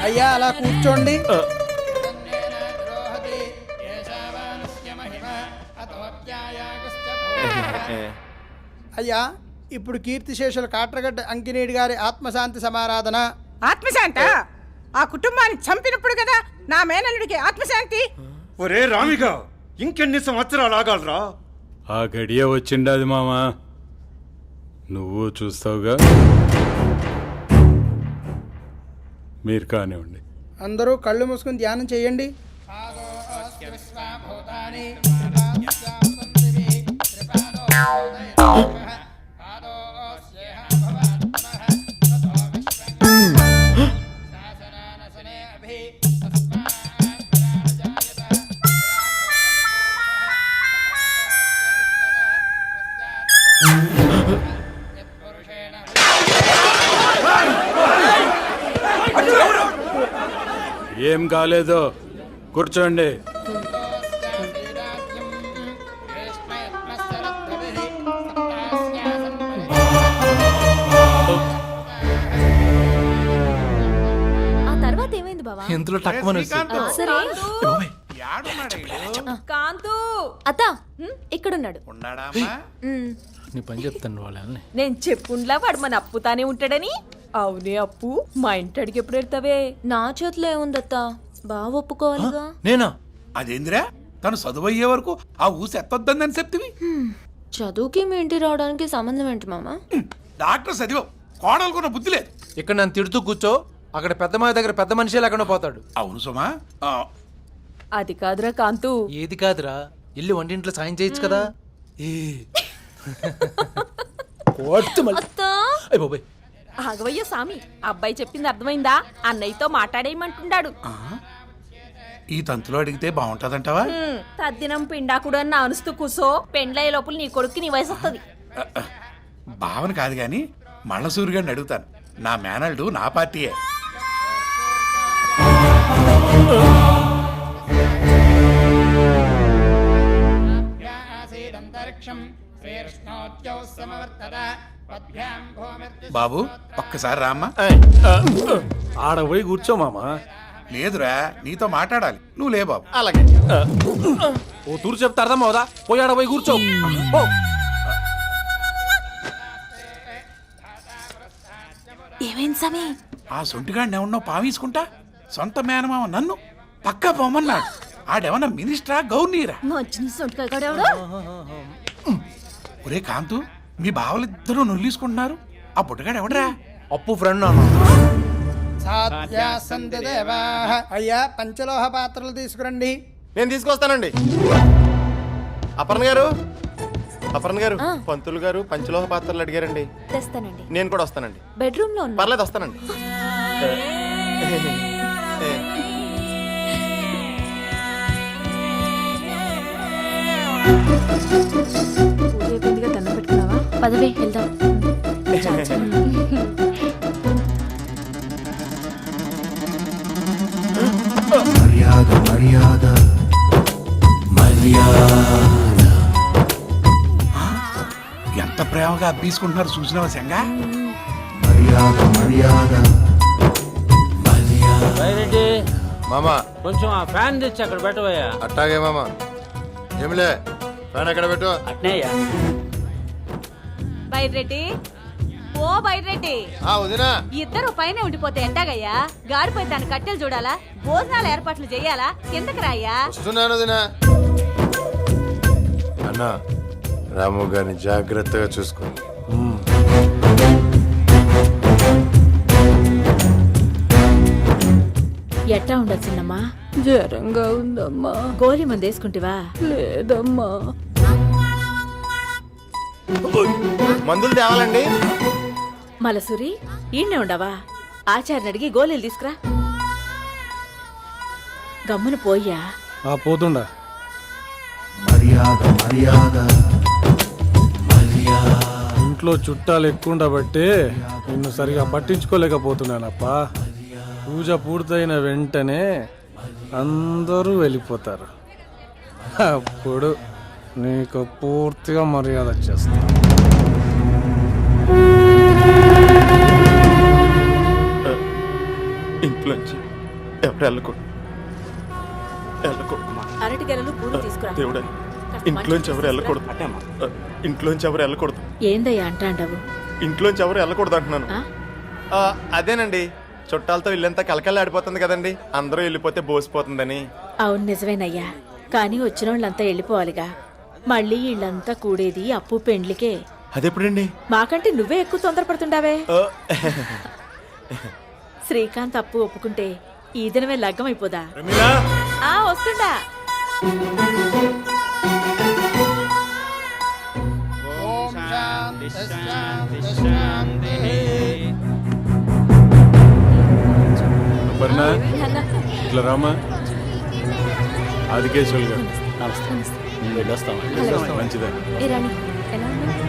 అయ్యా అలా కూర్చోండి. అయ్యా ఇప్పుడు కీర్తిశేషులు కాట్రగడ్డ అంకినేడి గారి ఆత్మశాంతి సమారాధన. ఆత్మశాంత? ఆ కుటుంబాన్ని చంపినప్పుడు కదా నా మేనల్లుడికి ఆత్మశాంతి. ఒరే రామిగా, ఇంకెన్ని సంవత్సరాలు ఆగాలరా? ఆ గడియ వచ్చిండది మామా, నువ్వు చూస్తావుగా. మీరు కానివ్వండి. అందరూ కళ్ళు మూసుకుని ధ్యానం చేయండి. ఏం కాలేదు, కూర్చోండి. ఆ తర్వాత ఏమైంది బావా? ఇంతలో టక్కుమని సరే కాంతు అత్త ఇక్కడున్నాడు. నీ పని చెప్తాను వాళ్ళని. నేను చెప్పుండ్లా వాడు మన అప్పుతానే ఉంటాడని. అవునే అప్పు, మా ఇంటి అడిగి ఎప్పుడు వెళ్తావే? నా చేతిలో ఏముందత్త, బాగా ఒప్పుకోవాలిగా. నేనా? అదేందిరా, తను చదువు అయ్యే వరకు ఆ ఊసి ఎత్తొద్దని చెప్తివి. చదువుకి మీ ఇంటి రావడానికి సంబంధం ఏంటి మామ? డాక్టర్ చదివావు, కోడలుకున్న బుద్ధి లేదు. ఇక్కడ నన్ను తిడుతూ కూర్చో, అక్కడ పెద్ద మా దగ్గర పెద్ద మనిషి లేకుండా పోతాడు. అవును సుమా. అది కాదురా కాంతు. ఏది కాదురా, ఇల్లు వంటింట్లో సాయం చేయొచ్చు కదా. ఆగవయ్య సామి, అబ్బాయి చెప్పింది అర్థమైందా? అన్నయ్యతో మాట్లాడేయమంటున్నాడు. ఈ తంతులో అడిగితే బాగుంటదంటావా? తద్దినం పిండాకుడు అని అనుస్తూ కూసో, పెండ్లయ్యే లోపల నీ కొడుక్కి నీ వయసు వస్తుంది. భావన కాదు గాని మళ్ళా సూర్యుగాడిని అడుగుతాను. నా మేనల్డు నా పార్టీయే. బాబు ఒక్కసారి రామ్మా. ఆడ పోయి కూర్చో మామా. లేదురా, నీతో మాట్లాడాలి. నువ్వు లే బాబు. అలాగే. ఓ తూరు చెప్తే అర్థం అవుదా? పోయి ఆడ పోయి కూర్చో. ఏమైంది సమీ? ఆ సొంటిగాడిని ఏమన్నా పావీసుకుంటా సొంత మేనమామ నన్ను పక్కా పోమన్నాడు. ఆడేమన్నా మినిస్టరా గవర్నీరా? ఒరే కాంతు, మీ బావలిద్దరూ నొల్లీసుకుంటున్నారు. ఆ బుట్టగాడు ఎవడరా? అప్పు ఫ్రెండ్. అయ్యా పంచలోహ పాత్రలు తీసుకురండి. నేను తీసుకొస్తానండి. అపర్ణ గారు, అపర్ణ గారు, పంతులు గారు పంచలోహ పాత్రలు అడిగారండి. తెస్తానండి. నేను కూడా వస్తానండి. బెడ్రూమ్ లో పర్లేదు, వస్తానండి. దండం పెట్టుకున్నావా? పదవే వెళ్దాం. మర్యాద మర్యాద మర్యాద. ఎంత ప్రేమగా అబ్బీసుకుంటున్నారు చూసినావా సంగా? మర్యాద మర్యాద మర్యాద. మామా కొంచెం ఆ ఫ్యాన్ తెచ్చి అక్కడ పెట్టవయ్యా. అట్టాగే మామా. ఏమిలే, ఫ్యాన్ ఎక్కడ పెట్టు. అట్నేయ్యా. బైరెడ్డి, ఓ బైరెడ్డి, వదినా. ఇద్దరు పైన ఉండిపోతే ఎట్టాగయ్యా? గాడిపోయి తన కట్టెలు చూడాలా? భోజనాలు ఏర్పాట్లు చెయ్యాలా? కిందకి రాయ్యా. వస్తున్నాను వదినా. అన్నా, రాము గారిని జాగ్రత్తగా చూసుకో. ఎట్టా ఉండొచ్చిందమ్మా? జ్వరంగా ఉందమ్మా. గోళీ మంది వేసుకుంటివా? లేదమ్మా. మందులు తేవాలండి. మలసూరి, ఈయనే ఉండవా? ఆచార్ని అడిగి గోళీలు తీసుకురా. గమ్మున పోయ్యా. పోతుండా. మర్యాద మర్యాద మర్యాద. ఇంట్లో చుట్టాలు ఎక్కువ ఉండబట్టి నిన్ను సరిగా పట్టించుకోలేకపోతున్నానప్పా. పూజ పూర్తయిన వెంటనే అందరూ వెళ్ళిపోతారు. అప్పుడు నీకు పూర్తిగా మర్యాద చేస్తా. ఇంట్లోంచి ఎవరు వెళ్ళకూడదు. అరటి గెలలు పూలు తీసుకురా. దేవుడా, ఇంట్లోంచి ఎవరు వెళ్ళకూడదు. ఇంట్లోంచి ఎవరు వెళ్ళకూడదు. ఏందయ్యా అంటాండవు? ఇంట్లోంచి ఎవరు వెళ్ళకూడదు అంటున్నాను. అదేనండి, చుట్టాలతో ఇల్లంతా కలకల్లాడిపోతుంది కదండి, అందరూ వెళ్ళిపోతే బోసిపోతుందని. అవును నిజమేనయ్యా, కానీ వచ్చిన వాళ్ళంతా వెళ్ళిపోవాలిగా. మళ్ళీ వీళ్ళంతా కూడేది అప్పు పెండ్లికే. అదెప్పుడండి? మాకంటే నువ్వే ఎక్కువ తొందరపడుతుండావే. శ్రీకాంత్ అప్పు ఒప్పుకుంటే ఈ దినమే లగ్గం అయిపోదా? వస్తుండా. ఓం శాంతి శాంతి శాంతి. అపర్ణ, ఇట్లా రామా. ఆదికేశ్వరులు గారు మంచిదా? ఏ రాణి ఎలా ఉన్నావు?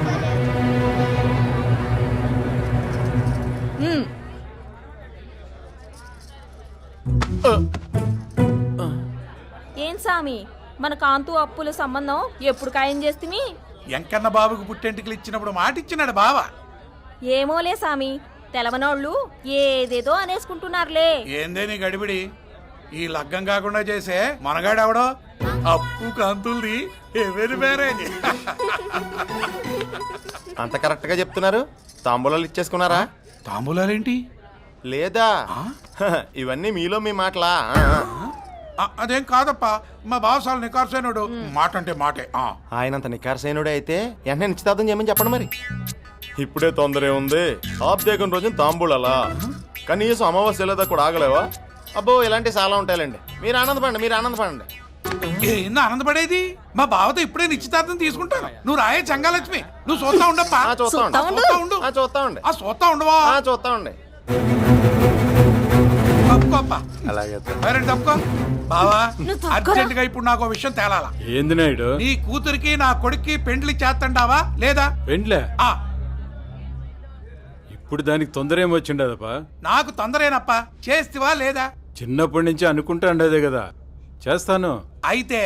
ఏం సామి, మన కాంతు అప్పుల సంబంధం ఎప్పుడు ఖాయం చేస్తిమి? ఎంకన్న బాబుకు పుట్టెంటికలు ఇచ్చినప్పుడు మాట ఇచ్చినాడు బావ. ఏమోలే సామి, తెలవనోళ్ళు ఏదేదో అనేసుకుంటున్నారులే. ఏందే నీ గడిబిడి? ఈ లగ్గం కాకుండా చేసే మనగాడెవడో అప్పు కాంతుల్ది ఎవరి మ్యారేజ్. అంత కరెక్ట్ గా చెప్తున్నారు. తాంబూలాలు ఇచ్చేసుకున్నారా? తాంబూలాలేంటి? లేదా ఇవన్నీ మీలో మీ మాటలా? అదేం కాదప్ప, మా బావ చాలా నికార్సైనడు. మాట అంటే మాటే. ఆయనంత నికార్సైనుడే అయితే వెంటనే నిశ్చితార్థం చేయమని చెప్పండి మరి. ఇప్పుడే తొందరే ఉంది. ఆబ్దేకం రోజున తాంబూలాలా? కనీసం అమావాస్య లేదా కూడా ఆగలేవా? అబ్బో, ఇలాంటివి చాలా ఉంటాయండి. మీరు ఆనందపడండి. ఏంది ఆనందపడేది? మా బావతో ఇప్పుడే నిశ్చితార్థం తీసుకుంటాను. నువ్వు రాయే చంగాలక్ష్మి, నువ్వు చూస్తా ఉండప్పా. చూస్తా ఉండవా? చూస్తా ఉండే. అలాగే తప్పుకో బావా. అర్జెంట్ గా ఇప్పుడు నాకు విషయం తేలాలా. ఏంది నాయుడు? నీ కూతురికి నా కొడుక్కి పెండ్లి చేస్తండావా లేదా? పెండ్లే? ఇప్పుడు దానికి తొందర ఏమొచ్చిండదప్పా? నాకు తొందరేనప్పా, చేస్తివా లేదా? చిన్నప్పటి నుంచి అనుకుంటా ఉండేదే కదా. చేస్తాను. అయితే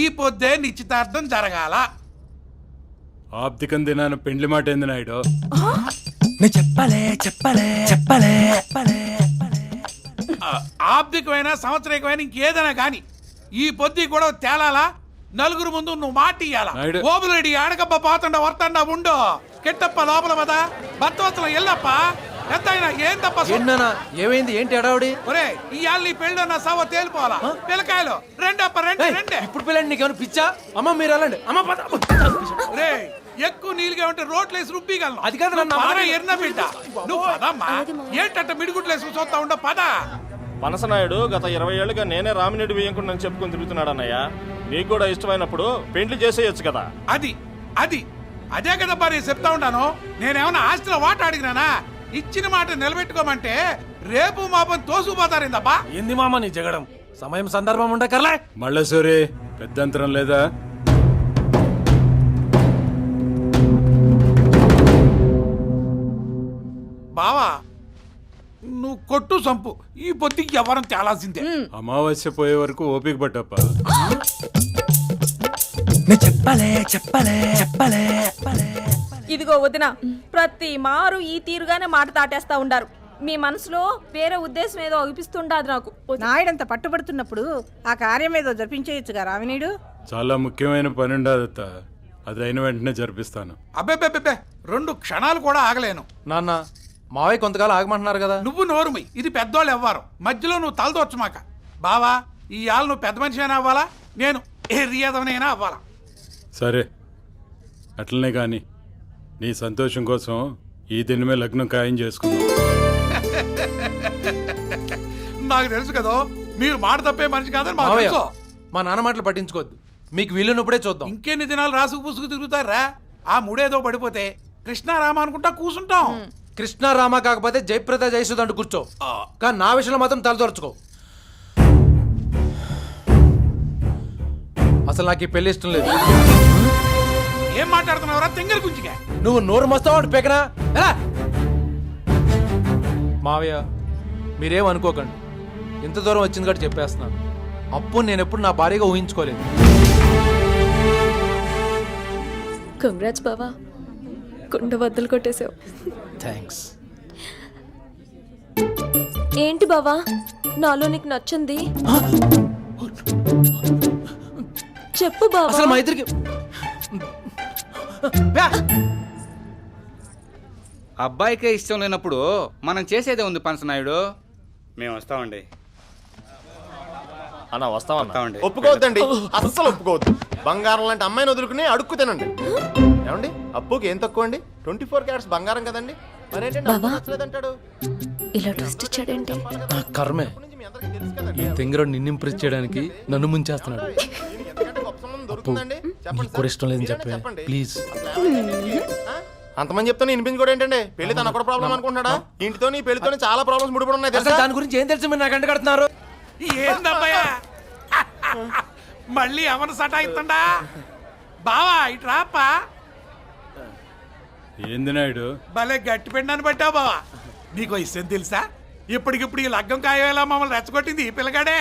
ఈ పొద్దే నిశ్చితార్థం జరగాల. ఆబ్దికం దినాన పెండ్లి మాట ఏంది నాయుడు? ఆబ్దికమైన సంవత్సరికమైన ఇంకేదైనా గాని ఈ పొద్దు కూడా తేలాలా. నలుగురు ముందు నువ్వు మాట ఇయ్యాలా. ఓబులడి ఆడకబ్బ పోతండ వర్తండ ఉండు. కెట్టప్ప లోపల పదా, భర్తవత్సలం ఎల్లప్ప. ఎంతైనా ఏం తప్ప ఏమైంది? ఏంటి అడావుడి? ఒరే, ఇవాళ నీ పెళ్ళి నా సవ తేలిపోవాలా. పిల్లకాయలు రెండప్ప రెండే. ఇప్పుడు పిల్లండి, నీకేమైనా పిచ్చా? అమ్మ మీరు వెళ్ళండి. అమ్మ ఒరే, ఎక్కువ నీళ్ళుగా ఉంటే రోట్లేసి రుబ్బిగలను. అది కాదు నన్ను ఎన్న బిడ్డ. నువ్వు పదమ్మా. ఏంటంటే మిడిగుట్లేసి చూస్తా ఉండ పద. పనసనాయుడు గత 20 ఏళ్ళుగా నేనే రామినేడు వేయకుండా చెప్పుకొని తిరుగుతున్నాడు అన్నయ్య. నీకు కూడా ఇష్టమైనప్పుడు పెండ్లి చేసేయచ్చు కదా. అదే కదబ్బా నేను చెప్తా ఉంటాను. నేనేమన్నా ఆస్తిలో వాట అడిగినానా? ఇచ్చిన మాట నిలబెట్టుకోమంటే రేపు మాపని తోసుకుపోతారేందబ్బా. ఏంది మామ నీ జగడం? సమయం సందర్భం ఉండకర్లే. మళ్ళసూరి పెద్దంతరం లేదా? బావా, నువ్వు కొట్టు సంపు. ఈ పొద్దుకి ఎవరం తేలాల్సిందే. అమావాస్య పోయే వరకు ఓపిక పట్టప్ప. ఇదిగో వదిన, ప్రతి మారు ఈ తీరుగానే మాట తాటేస్తా ఉండారు. మీ మనసులో వేరే ఉద్దేశం ఏదో అనిపిస్తుండదు నాకు. నాయుడంత పట్టుబడుతున్నప్పుడు ఆ కార్యం ఏదో జరిపించేయచ్చుగా రావినీడు. చాలా ముఖ్యమైన పని ఉండదత్త. అది అయిన వెంటనే జరిపిస్తాను. అబ్బే 2 క్షణాలు కూడా ఆగలేను. నాన్న, మావయ్య కొంతకాలం ఆగమంటున్నారు కదా. నువ్వు నోరుమి. ఇది పెద్దోళ్ళు ఎవ్వరు. మధ్యలో నువ్వు తలదొచ్చమాక. బావా, ఈ ఆలు నువ్వు పెద్ద మనిషి అయినా అవ్వాలా, నేను ఏ రియదవనైనా అవ్వాలా. సరే, అట్లనే కానీ నీ సంతోషం కోసం ఈ దినమే లగ్నం ఖాయం చేసుకుందాం. నాకు తెలుసు కదా మీరు మాట తప్పే మనిషి కాదని మాకు మావయ్య, తెలుసు. మా నాన్న మాటలు పట్టించుకోవద్దు. మీకు వీలున్నప్పుడే చూద్దాం. ఇంకెన్ని దినాలు రాసుకు పూసుకు తిరుగుతారా? ఆ ముడేదో పడిపోతే కృష్ణారామ అనుకుంటా కూసుంటాం. కృష్ణ రామ కాకపోతే జయప్రద జయసుద్ అంటూ కూర్చో. కానీ నా విషయంలో మాత్రం తలదొరచుకో. అసలు నాకు ఈ పెళ్లి ఇష్టం లేదు. ఏం మాట్లాడుతున్నావురా తింగర గుంజిగా? నువ్వు నోరు మస్తావు పెకనా. మావయ్య, మీరేం అనుకోకండి. ఎంత దూరం వచ్చింది కూడా చెప్పేస్తున్నాను. అప్పు నేను ఎప్పుడు నా భార్యగా ఊహించుకోలేదు. కంగ్రాట్స్ బావా, కుండ బద్దలు కొట్టేసావు. థ్యాంక్స్. ఏంటి బావా నాలో నీకు నచ్చింది? చెప్పు బావా. అసలు మా ఇద్దరికి అబ్బాయికే ఇష్టం లేనప్పుడు మనం చేసేదే ఉంది పంచనాయుడు. మేము వస్తామండి. అన్న వస్తామన్నా. వస్తామండి. ఒప్పుకోవద్దండి, అస్సలు ఒప్పుకోవద్దు. బంగారం లాంటి అమ్మాయిని వదులుకుని అడుక్కు తినండి. ఏమండి అప్పుకి ఏం తక్కువ అండి? 24 క్యారెట్స్ బంగారం కదండి. మరేంటండి అప్పు నచ్చలేదంటాడు? ఇలా ట్విస్ట్ ఇచ్చాడంటే నా కర్మే. మీ అందరికీ తెలుసు కదండి. ఈ తెంగరోడు నిన్ను ఇంప్రెస్ చేయడానికి నన్ను ముంచేస్తున్నాడు. దీనికి ఎంతకంటే గొప్ప సంబంధం దొరుకుతుందండి? చెప్పండి నీకు కూడా ఇష్టం లేదని మీరే చెప్పే చెప్పండి. ప్లీజ్. ఆ? అంతమంది చెప్తాను వినిపించుకోవడం ఏంటండి? పెళ్లి తన కూడా ప్రాబ్లం అనుకుంటున్నాడా? ఇంటితో నీ పెళ్లితోని చాలా ప్రాబ్లమ్స్ ముడిపడి ఉన్నాయి అసలు తెలుసా? దాని గురించి ఏం తెలుసు మీరు నాకు అంట కడుతున్నారు? ఏందబ్బయ్యా మళ్ళీ ఎవరు సటాయిస్తుండా? బావా ఇటు రాప్పా. ఏంది నాయుడు? భలే గట్టి పిండాన్ని పట్టావు బావా. నీకు విషయం తెలుసా? ఇప్పటికిప్పుడు ఈ లగ్గం కాయేలా మమ్మల్ని రెచ్చగొట్టింది ఈ పిల్లగాడే.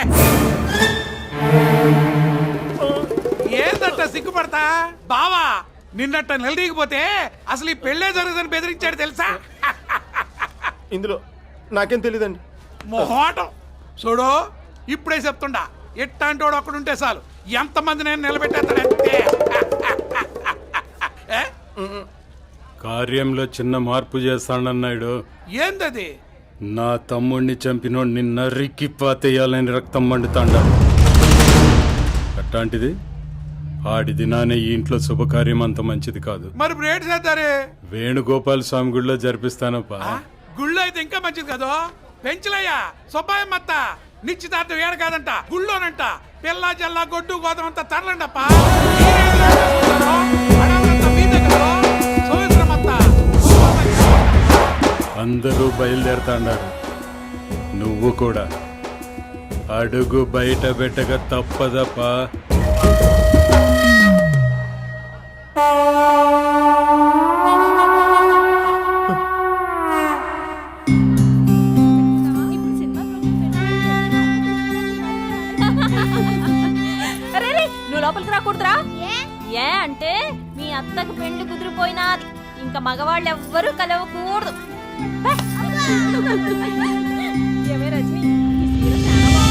ఏందట్ట సిగ్గుపడతా బావా? నిన్నట్ట నిలదీకపోతే అసలు ఈ పెళ్ళే జరుగుతుందని బెదిరించాడు తెలుసా? ఇందులో నాకేం తెలియదండి. మొహోటం చూడు, ఇప్పుడే చెప్తుండా. ఎట్టాంటోడు ఒక్కడుంటే చాలు ఎంతమంది నేను నిలబెట్టేస్తాడంటే. ఏ? కార్యంలో చిన్న మార్పు చేస్తానన్నాడు. ఏందది? నా తమ్ముడిని చంపినోడిని నరికి పాతేయాలని రక్తం మండుతాండ. అట్లాంటిది ఆడి దినానే ఈ ఇంట్లో శుభకార్యం అంత మంచిది కాదు. మరి ఇప్పుడు ఏంటి చేద్దారే? వేణుగోపాల స్వామి గుడిలో జరిపిస్తానప్పా. గుళ్ళో అయితే ఇంకా మంచిది కదా. పెంచలయ్యా సుబ్బాయమ్మత్త నిశ్చితార్థం ఏడ కాదంట, గుళ్ళోనంట. పిల్ల జల్లా గొడ్డు గోదమంతా తరలండప్ప. అందరూ బయలుదేరుతాండారు, నువ్వు కూడా అడుగు బయట పెట్టక తప్పదప్పా. నువ్వు లోపలికి రాకూడదురా. ఏ అంటే మీ అత్తకు పెళ్లి కుదిరిపోయినాది, ఇంకా మగవాళ్ళు ఎవ్వరూ కలవకూడదు. ఏమే రజని, ఈ సీర చాలా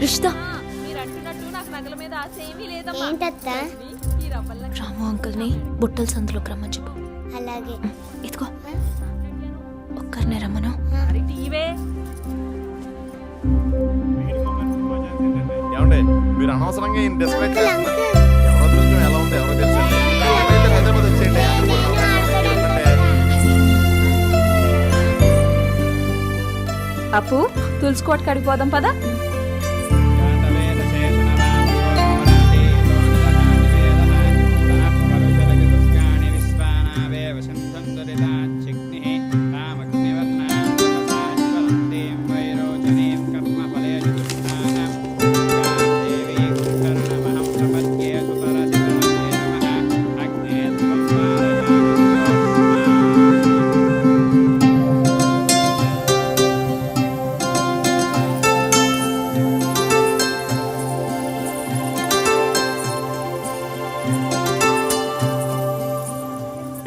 రిషిత, మీరు అంటున్నట్టు నాకు నగల మీద ఆశ ఏమీ లేదమ్మా. ఏంటత్తా? ఈ రవ్వల్ల రాము అంకుల్ని బుట్టల సందులోకి రమ్మని చెప్పు. అలాగే. ఇదిగో ఒక్కరినే రమ్మను. టీవే ఏమండి మీరు అనవసరంగా ఈయన డిస్కరేజ్ చేస్తున్నారు. ఎవరో దృష్టం ఎలా ఉందో ఎవరో తెలుసండి. హైదరాబాద్ వచ్చేయండి. అప్పు తులుసుకోవట్ కడిగిపోదాం పదా.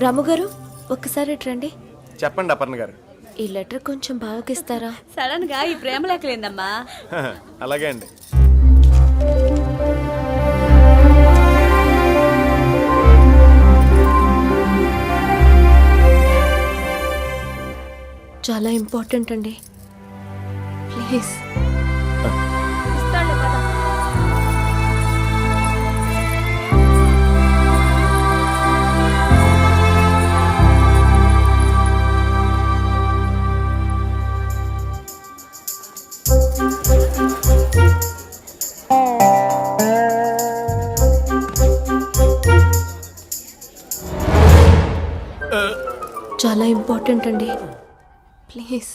రాము గారు ఒక్కసారి రండి. చెప్పండి అపర్ణ గారు. ఈ లెటర్ కొంచెం బావకిస్తారా? సడన్ గా ఈ ప్రేమ లేకలేందమ్మా. అలాగే అండి. చాలా ఇంపార్టెంట్ అండి, ప్లీజ్. చాలా ఇంపార్టెంట్ అండి, ప్లీజ్.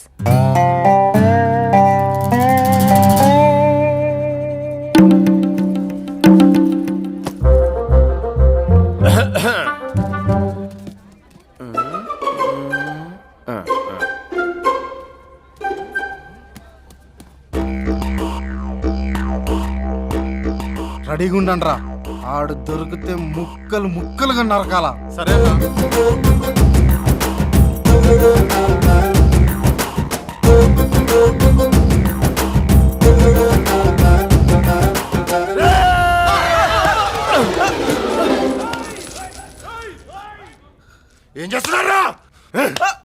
రెడీగా ఉండండి రా, ఆడు దొరికితే ముక్కలు ముక్కలుగా నరకాల. సరే అన్నా. ఏం చేస్తున్నారా?